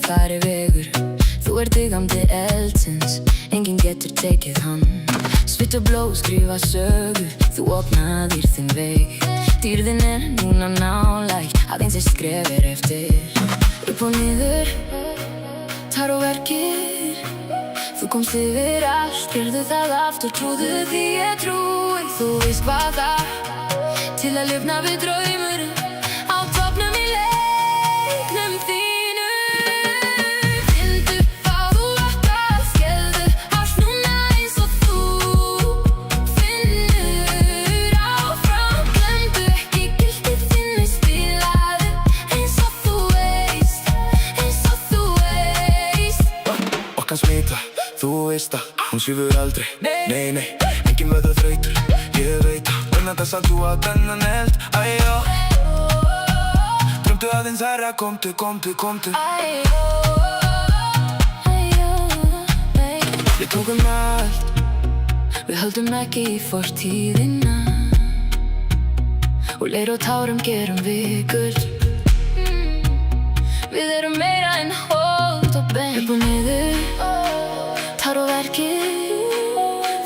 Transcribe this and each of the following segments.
þar er vegur. Þú digandi eldsins, enginn getur tekið hann. Svitt og blóð skrifa sögu, þú opnaðir þinn veg. Dýrðin núna nálægt, aðeins skref eftir. Upp og niður, tár og verkir. Þú komst yfir allt, gerðu það aftur. Trúðu því ég trúi, þú veist hvað það til að lifna við draumurinn. Á toppnum í leiknum þínu. Finndu hvað þú átt að, skeldu allt núna eins og þú finnur áfram. Glemdu ekki gildi þínu, spilaðu eins og þú veist, eins og þú veist. Orkan smita, þú veist að hún svífur aldrei. Nei, nei, enginn verður þreytur, ég veit að þess að þú að þennan eld. Æjó, drömdu aðeins herra, komdu, komdu, komdu. Æjó, við tókum allt, við höldum ekki í fortíðina. Og leir og tárum gerum við guld. Við erum meira en hold og bein. Upp og niður, tár og verkir.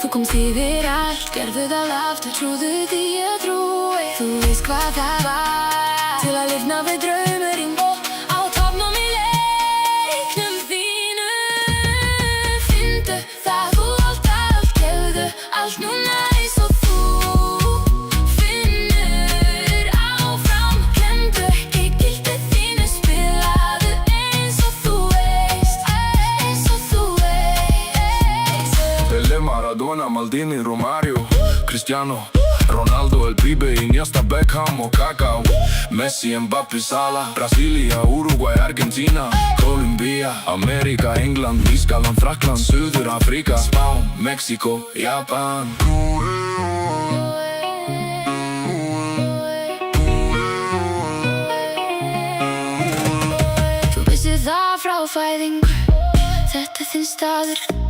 Þú komst yfir allt, gerðu það aftur. Trúðu því ég trúi, þú veist hvað það var til að lifna við draumurinn. Á toppnum í leiknum þínu. Finndu það þú átt allt, gefðu allt núna eins og þú finnur áfram. Glemdu ekki gildi þínu, spilaðu eins og þú veist, eins og þú veist. Pele, Maradona, Maldini, Romario, Cristiano Ronaldo, el pibe, Iniesta, Beckham og Kaká. Messi, Mbappé, Salah, Brasilia, Uruguay, Argentina, Kolumbía, Amerika, England, Þýskaland, Frakkland, Suður-Afríka, Spán, Mexíkó, Japan. Þú vissir það frá fæðingu, þetta er þinn staður.